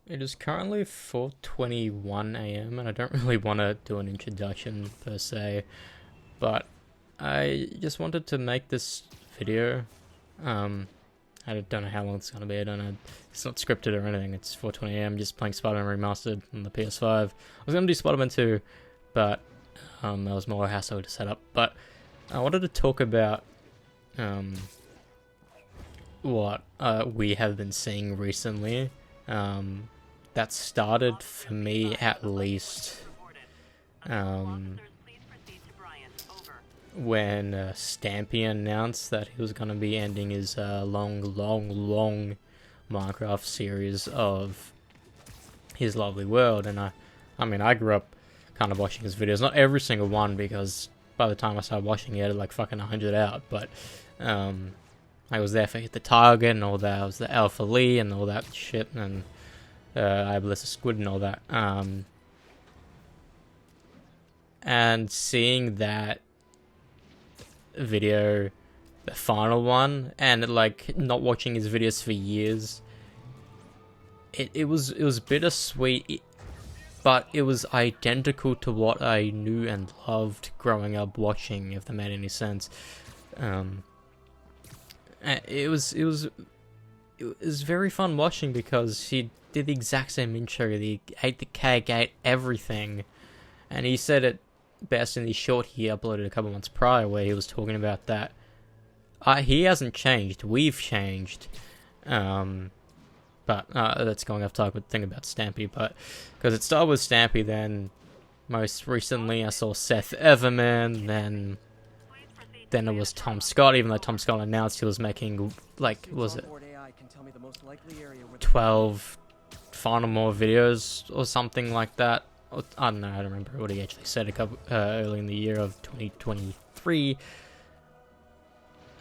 It is currently 4:21 a.m. and I don't really want to do an introduction per se, but I just wanted to make this video. I don't know how long it's gonna be. I don't know. It's not scripted or anything. It's 4:20 a.m. Just playing Spider-Man Remastered on the PS5. I was gonna do Spider-Man 2, but that was more hassle to set up. But I wanted to talk about what we have been seeing recently. That started for me at least when Stampy announced that he was going to be ending his long Minecraft series of his lovely world. And I mean, I grew up kind of watching his videos, not every single one, because by the time I started watching, he had like fucking 100 out, but I was there for Hit the Target and all that. I was the Alpha Lee and all that shit, and I have Alyssa Squid and all that. And seeing that video, the final one, and like not watching his videos for years, it was bittersweet, but it was identical to what I knew and loved growing up watching, if that made any sense. It was very fun watching because he did the exact same intro. He ate the cake, ate everything, and he said it best in the short he uploaded a couple months prior, where he was talking about that he hasn't changed, we've changed. But that's going off topic. Thing about Stampy, but because it started with Stampy, then most recently I saw Seth Everman, then it was Tom Scott, even though Tom Scott announced he was making, like, was it 12 final more videos or something like that. I don't know, I don't remember what he actually said early in the year of 2023.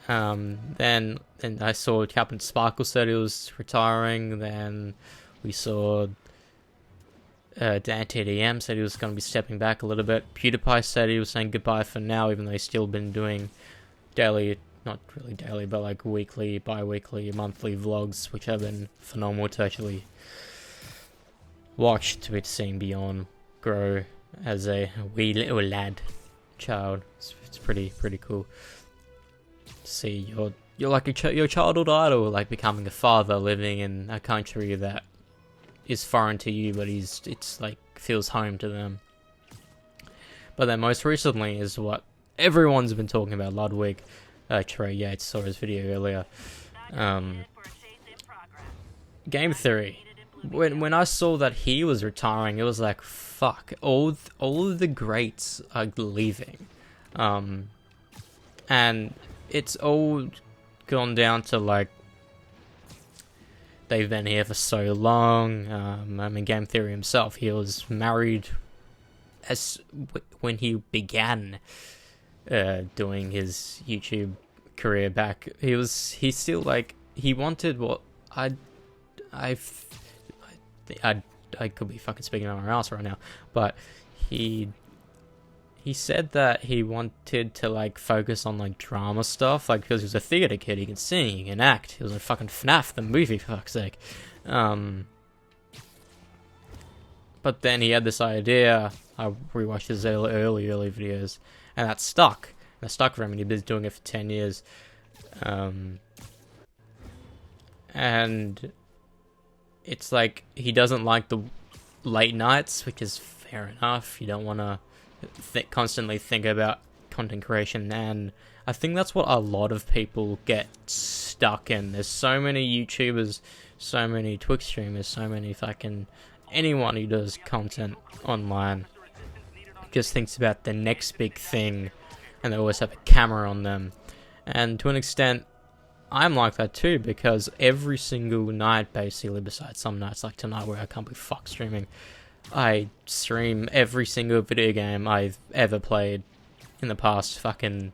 Then I saw Captain Sparkle said he was retiring. Then we saw Dante DM said he was going to be stepping back a little bit. PewDiePie said he was saying goodbye for now, even though he's still been doing daily, not really daily, but like weekly, bi-weekly, monthly vlogs, which have been phenomenal to actually watch, to be seen beyond grow as a wee little child. It's pretty cool to see you're like your childhood idol, like becoming a father, living in a country that is foreign to you, but it's like feels home to them. But then most recently is what everyone's been talking about, Ludwig. Trey Yates saw his video earlier. Game Theory. When I saw that he was retiring, it was like, fuck, all of the greats are leaving. And it's all gone down to like, they've been here for so long. I mean, Game Theory himself, he was married when he began doing his YouTube career back. He still like, he wanted what I could be fucking speaking out my ass right now, but he said that he wanted to like focus on like drama stuff, like because he was a theater kid, he can sing, he can act. He was in fucking FNAF the movie, for fuck's sake. But then he had this idea. I rewatched his early videos, and that stuck. That stuck for him, and he's been doing it for 10 years. And it's like he doesn't like the late nights, which is fair enough. You don't want to constantly think about content creation, and I think that's what a lot of people get stuck in. There's so many YouTubers, so many Twitch streamers, so many fucking anyone who does content online just thinks about the next big thing, and they always have a camera on them. And to an extent, I'm like that too, because every single night, basically, besides some nights like tonight where I can't be fuck streaming, I stream every single video game I've ever played in the past fucking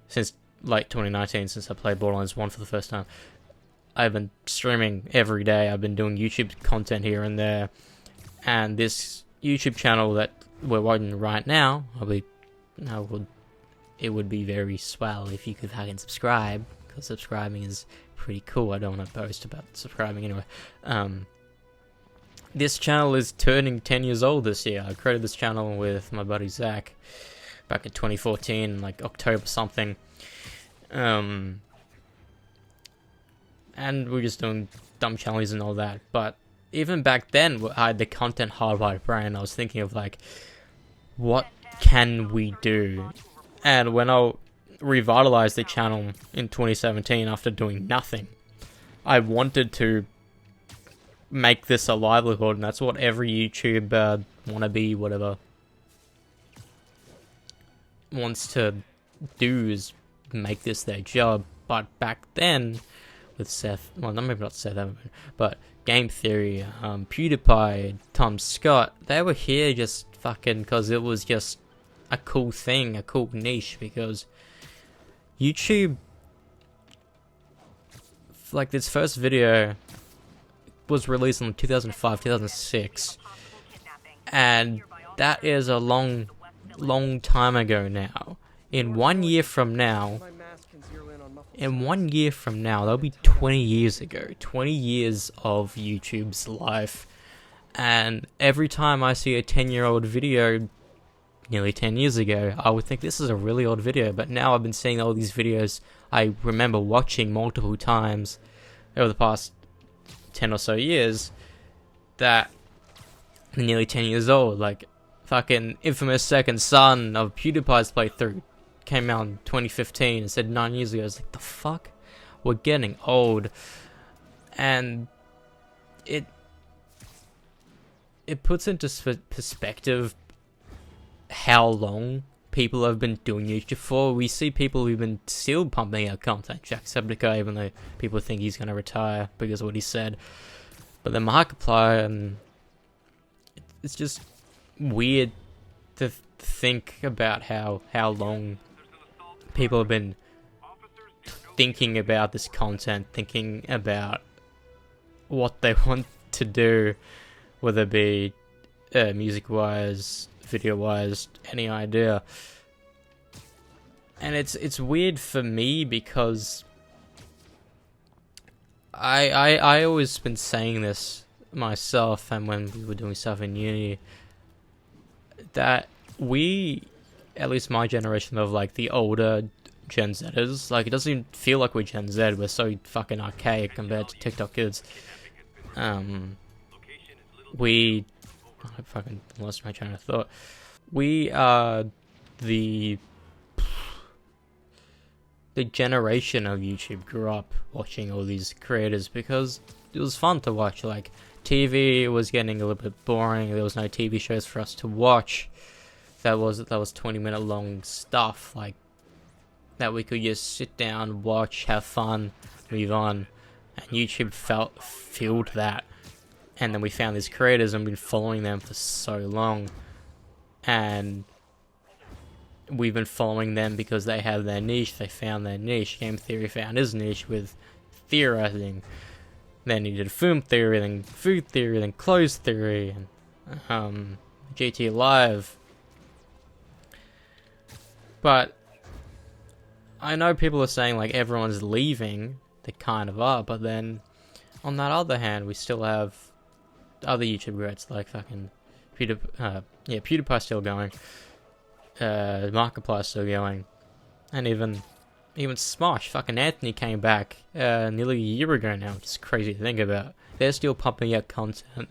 since late 2019, since I played Borderlands 1 for the first time. I've been streaming every day. I've been doing YouTube content here and there, and this YouTube channel that we're watching right now, it would be very swell if you could fucking subscribe, because subscribing is pretty cool. I don't want to boast about subscribing anyway. this channel is turning 10 years old this year. I created this channel with my buddy Zach back in 2014, like October something. And we're just doing dumb challenges and all that. But even back then, I had the content hardwired brain. I was thinking of like, what can we do? And when I revitalized the channel in 2017 after doing nothing, I wanted to make this a livelihood, and that's what every YouTube wannabe, whatever, wants to do, is make this their job. But back then, with Seth, well, maybe not Seth, but Game Theory, PewDiePie, Tom Scott, they were here just fucking because it was just a cool thing, a cool niche, because YouTube, like, this first video was released in 2005, 2006, and that is a long time ago now. In 1 year from now, that'll be 20 years ago. 20 years of YouTube's life. And every time I see a 10-year-old video, nearly 10 years ago, I would think this is a really old video. But now I've been seeing all these videos I remember watching multiple times over the past 10 or so years that are nearly 10 years old. Like, fucking Infamous Second Son of PewDiePie's playthrough came out in 2015 and said 9 years ago. I was like, the fuck? We're getting old. And it puts into perspective how long people have been doing YouTube for. We see people who've been still pumping out content. Jacksepticeye, even though people think he's going to retire because of what he said. But then Markiplier, and it's just weird to think about how long people have been thinking about this content, thinking about what they want to do, whether it be music-wise, video-wise, any idea. And it's weird for me because I always been saying this myself, and when we were doing stuff in uni, that we, at least my generation of like the older Gen Zers, like, it doesn't even feel like we're Gen Z. We're so fucking archaic compared to TikTok kids. I fucking lost my train of thought. We are the generation of YouTube grew up watching all these creators because it was fun to watch. Like, TV was getting a little bit boring. There was no TV shows for us to watch. That was 20-minute long stuff, like, that we could just sit down, watch, have fun, move on. And YouTube filled that. And then we found these creators and been following them for so long. And we've been following them because they have their niche. They found their niche. Game Theory found his niche with theorizing. Then he did film theory, then food theory, then clothes theory, and GT Live. But I know people are saying like everyone's leaving. They kind of are, but then on that other hand, we still have other YouTube greats like fucking PewDiePie still going, Markiplier still going, and even Smosh. Fucking Anthony came back nearly a year ago now, which is crazy to think about. They're still pumping out content.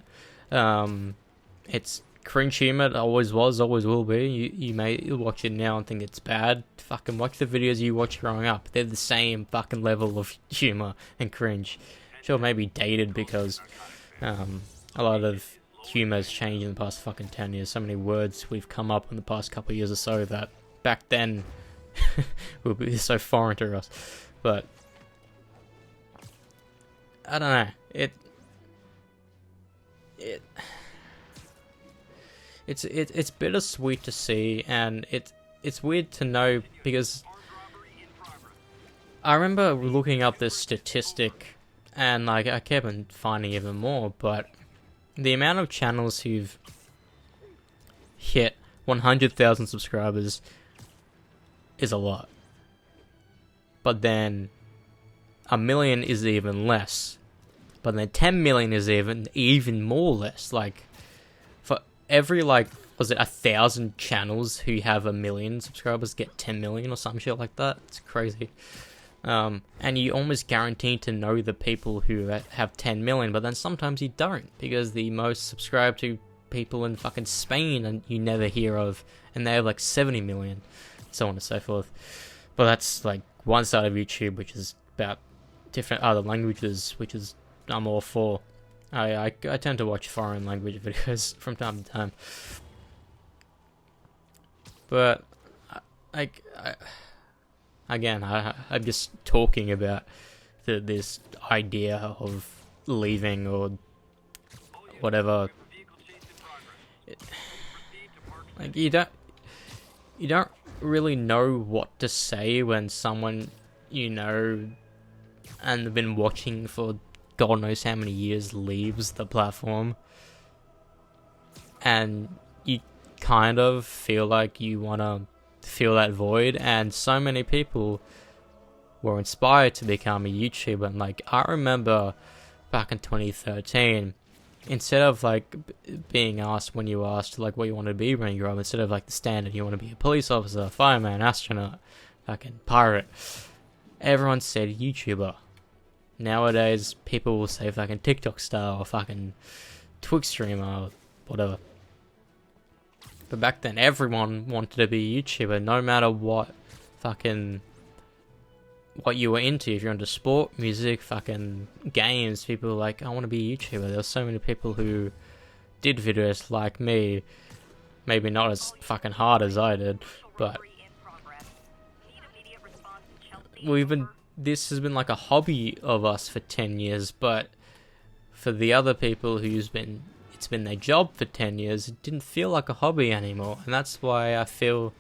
It's cringe humor. It always was, always will be. You'll watch it now and think it's bad. Fucking watch the videos you watched growing up. They're the same fucking level of humor and cringe. Sure, maybe dated because a lot of humor has changed in the past fucking 10 years. So many words we've come up in the past couple of years or so that back then will be so foreign to us. But I don't know. It's bittersweet to see, and it's weird to know because I remember looking up this statistic, and like I kept on finding even more, but the amount of channels who've hit 100,000 subscribers is a lot. But then 1 million is even less. But then 10 million is even more less. Like, for every, like, was it 1,000 channels who have 1 million subscribers get 10 million or some shit like that? It's crazy. And you almost guarantee to know the people who have 10 million, but then sometimes you don't, because the most subscribed to people in fucking Spain and you never hear of, and they have like 70 million, so on and so forth. But that's like one side of YouTube, which is about different other languages, which is I'm all for. I tend to watch foreign language videos from time to time, but I'm just talking about this idea of leaving or whatever. Like, you don't really know what to say when someone you know and have been watching for God knows how many years leaves the platform, and you kind of feel like you want to fill that void. And so many people were inspired to become a YouTuber, and like, I remember back in 2013, instead of like being asked when you asked like what you want to be when you grow up, instead of like the standard, you want to be a police officer, fireman, astronaut, fucking pirate, everyone said YouTuber. Nowadays, people will say fucking TikTok star or fucking Twitch streamer or whatever. But back then, everyone wanted to be a YouTuber, no matter what you were into. If you're into sport, music, fucking games, people were like, I want to be a YouTuber. There were so many people who did videos like me, maybe not as fucking hard as I did, but this has been like a hobby of us for 10 years, but for the other people it's been their job for 10 years, it didn't feel like a hobby anymore. And that's why I feel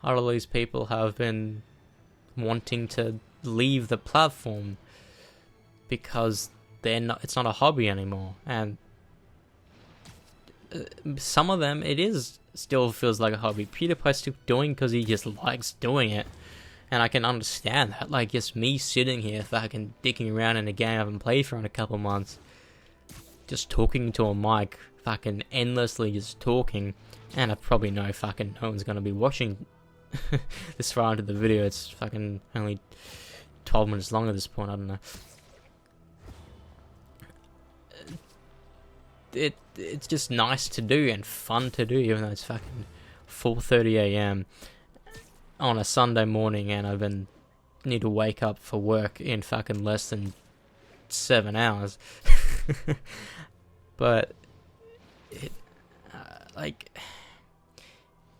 a lot of these people have been wanting to leave the platform, because it's not a hobby anymore. And some of them, still feels like a hobby. PewDiePie's still doing because he just likes doing it. And I can understand that. Like, just me sitting here fucking dicking around in a game I haven't played for in a couple months, just talking to a mic, fucking endlessly just talking, and I probably know fucking no one's gonna be watching this far into the video. It's fucking only 12 minutes long at this point, I don't know. It's just nice to do and fun to do, even though it's fucking 4:30 AM on a Sunday morning, and need to wake up for work in fucking less than 7 hours. But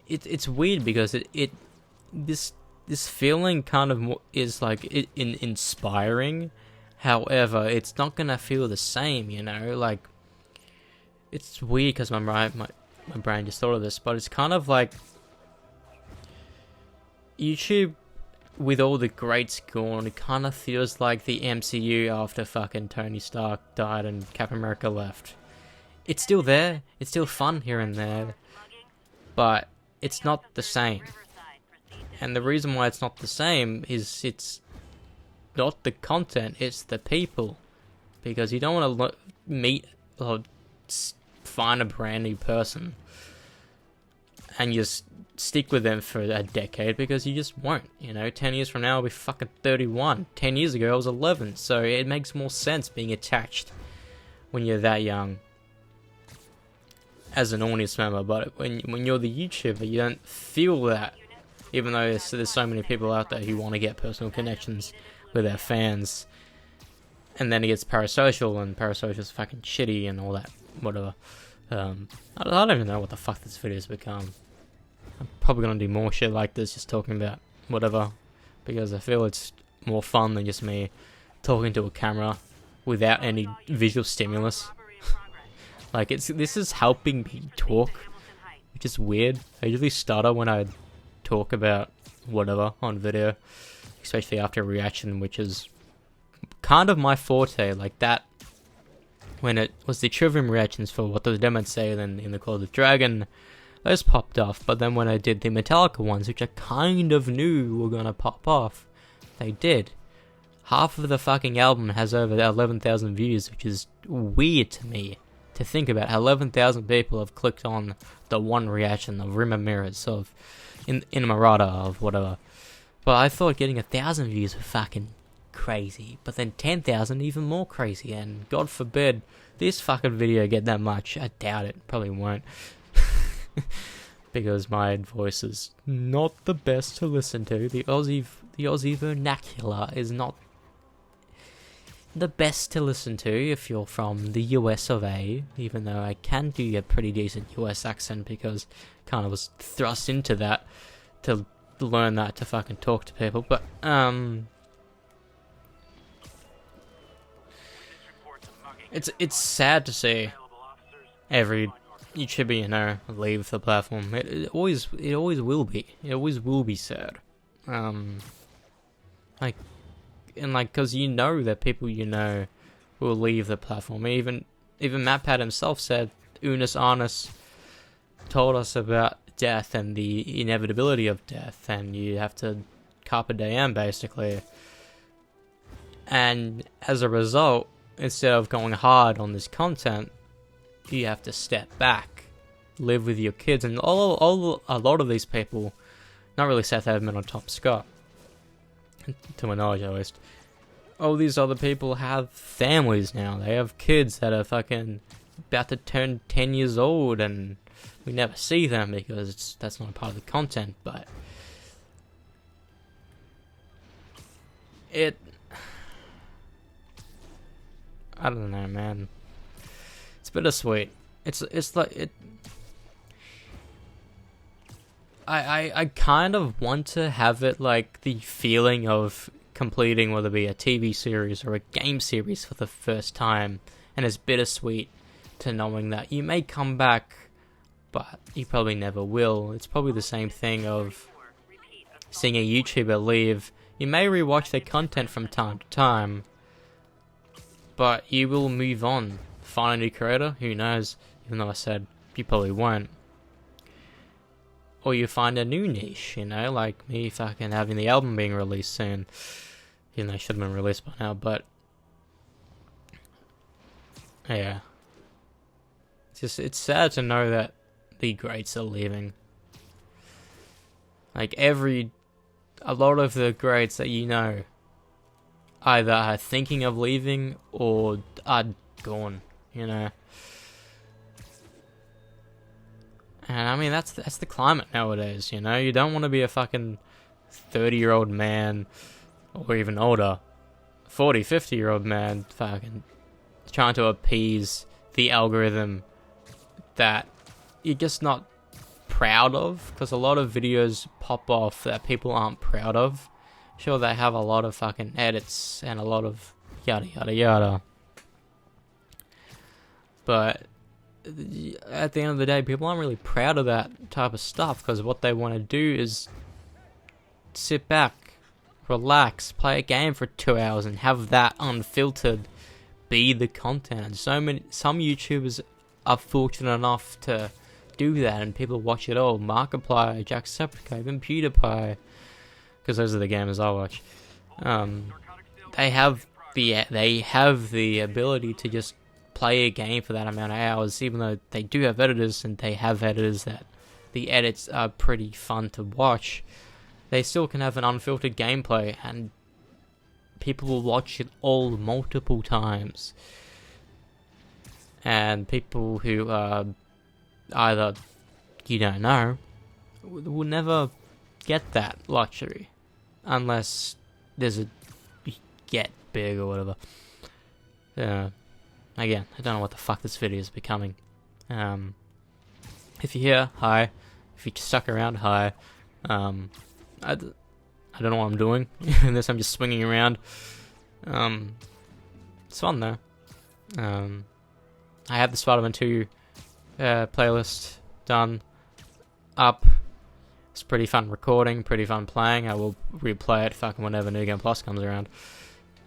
it's weird, because this feeling kind of is like inspiring. However, it's not gonna feel the same, you know. Like, it's weird because my brain just thought of this, but it's kind of like YouTube, with all the greats gone, it kind of feels like the MCU after fucking Tony Stark died and Captain America left. It's still there, it's still fun here and there, but it's not the same. And the reason why it's not the same is it's not the content, it's the people. Because you don't want to meet or find a brand new person and just stick with them for a decade, because you just won't. You know, 10 years from now I'll be fucking 31. 10 years ago I was 11, so it makes more sense being attached when you're that young as an audience member. But when you're the YouTuber, you don't feel that, even though there's so many people out there who want to get personal connections with their fans. And then it gets parasocial, and parasocial's fucking shitty and all that, whatever. I don't even know what the fuck this video's become. I'm probably gonna do more shit like this, just talking about whatever, because I feel it's more fun than just me talking to a camera without any visual stimulus. Like, this is helping me talk, which is weird. I usually stutter when I talk about whatever on video, especially after a reaction, which is kind of my forte. Like that, when it was the Trivium reactions for What Does Demon Say, then in the Call of the Dragon, those popped off. But then when I did the Metallica ones, which I kind of knew were gonna pop off, they did. half of the fucking album has over 11,000 views, which is weird to me. To think about, 11,000 people have clicked on the one reaction of Rimmer Mirrors of Inamorata of whatever. But I thought getting 1,000 views was fucking crazy. But then 10,000 even more crazy. And God forbid this fucking video get that much. I doubt it. Probably won't. Because my voice is not the best to listen to. The Aussie vernacular is not the best to listen to if you're from the US of A, even though I can do a pretty decent US accent because kind of was thrust into that to learn that to fucking talk to people. But it's sad to see every YouTuber, you know, leave the platform. It always will be. It always will be sad. Because you know that people you know will leave the platform. Even MatPat himself said, Unus Annus told us about death and the inevitability of death, and you have to carpe diem, basically. And as a result, instead of going hard on this content, you have to step back, live with your kids, and a lot of these people, not really Seth Edmund or Tom Scott, to my knowledge at least, all these other people have families now. They have kids that are fucking about to turn 10 years old, and we never see them because that's not a part of the content. But I don't know, man. It's bittersweet. It's like it. I kind of want to have it like the feeling of completing whether it be a TV series or a game series for the first time, and it's bittersweet to knowing that you may come back, but you probably never will. It's probably the same thing of seeing a YouTuber leave. You may rewatch their content from time to time, but you will move on. Find a new creator, who knows, even though I said you probably won't. Or you find a new niche, you know, like me fucking having the album being released soon. Even though it should have been released by now, but yeah. It's sad to know that the greats are leaving. Like a lot of the greats that you know either are thinking of leaving or are gone, you know. And I mean, that's the climate nowadays, you know. You don't want to be a fucking 30-year-old man, or even older, 40, 50-year-old man, fucking trying to appease the algorithm that you're just not proud of, because a lot of videos pop off that people aren't proud of. Sure, they have a lot of fucking edits and a lot of yada yada yada, but at the end of the day, people aren't really proud of that type of stuff, because what they want to do is sit back, relax, play a game for 2 hours, and have that unfiltered be the content. And some YouTubers are fortunate enough to do that, and people watch it all. Markiplier, Jacksepticeye, even PewDiePie, because those are the gamers I watch. They have the ability to just play a game for that amount of hours, even though they do have editors, and they have editors that the edits are pretty fun to watch. They still can have an unfiltered gameplay, and people will watch it all multiple times. And people who either you don't know will never get that luxury unless there's a get big or whatever. Again, I don't know what the fuck this video is becoming. If you're here, hi. If you stuck around, hi. I don't know what I'm doing in this. I'm just swinging around. It's fun though. I have the Spider-Man 2 playlist done up. It's pretty fun recording, pretty fun playing. I will replay it fucking whenever New Game Plus comes around.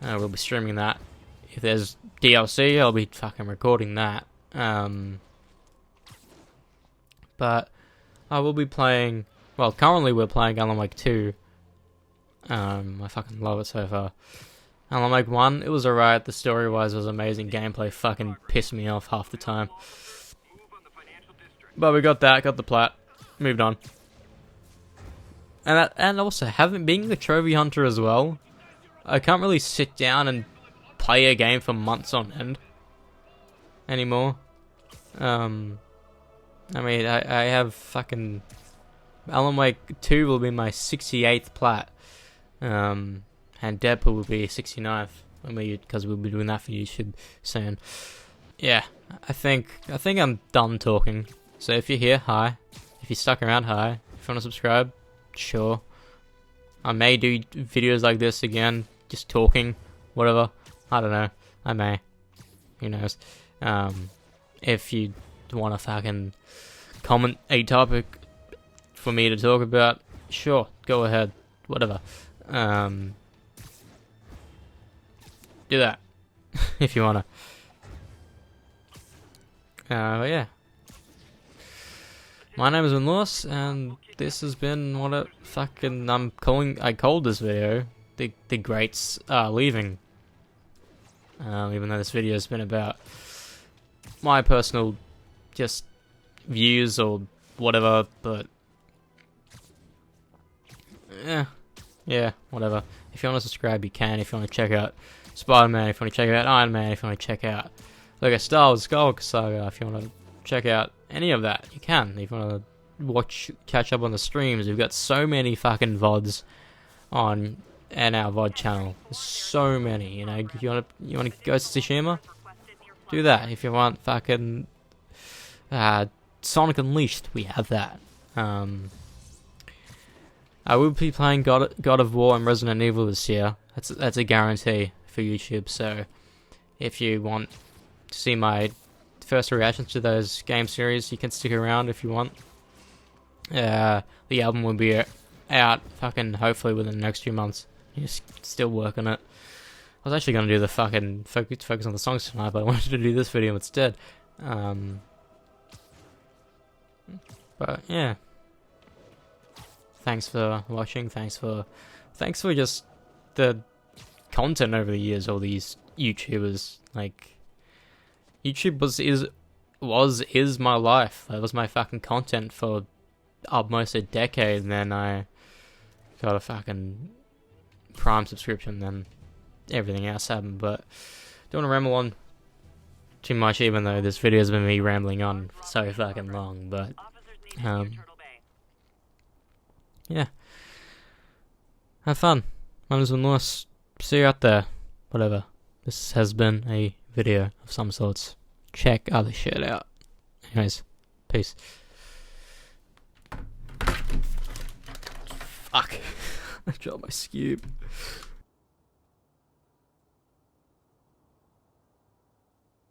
We'll be streaming that. If there's DLC, I'll be fucking recording that. But I will be playing. Well, currently we're playing Alan Wake 2. I fucking love it so far. Alan Wake 1, it was alright. The story-wise was amazing. Gameplay fucking pissed me off half the time. But we got that, got the plat, moved on. And also, being a trophy hunter as well, I can't really sit down and play a game for months on end anymore. I mean, I have fucking... Alan Wake 2 will be my 68th plat. And Deadpool will be 69th. I mean, because we'll be doing that for YouTube soon. Yeah, I think I'm done talking. So if you're here, hi. If you're stuck around, hi. If you want to subscribe, sure. I may do videos like this again, just talking, whatever. I don't know. I may. Who knows? If you want to fucking comment a topic for me to talk about, sure, go ahead. Whatever. Do that if you wanna. But yeah. My name is Ben Lewis, and this has been what a fucking I called this video the greats are leaving. Even though this video has been about my personal just views or whatever, but yeah, whatever. If you want to subscribe, you can. If you want to check out Spider-Man, if you want to check out Iron Man, if you want to check out Star Wars Skywalker Saga, if you want to check out any of that, you can. If you want to catch up on the streams, we've got so many fucking VODs on our VOD channel. There's so many, you know. If you want to go to Tsushima, do that. If you want fucking Sonic Unleashed, we have that. I will be playing God of War and Resident Evil this year. That's a guarantee for YouTube. So if you want to see my first reactions to those game series, you can stick around if you want. The album will be out fucking hopefully within the next few months. Just still working it. I was actually gonna do the fucking focus on the songs tonight, but I wanted to do this video instead. But yeah. Thanks for watching. Thanks for just the content over the years. All these YouTubers, like, YouTube is my life. That was my fucking content for almost a decade. And then I got a fucking Prime subscription. Then everything else happened. But don't want to ramble on too much, even though this video has been me rambling on for so fucking long. But yeah. Have fun. My name's Ben Lewis. See you out there. Whatever. This has been a video of some sorts. Check other shit out. Anyways, peace. Fuck. I dropped my scoop.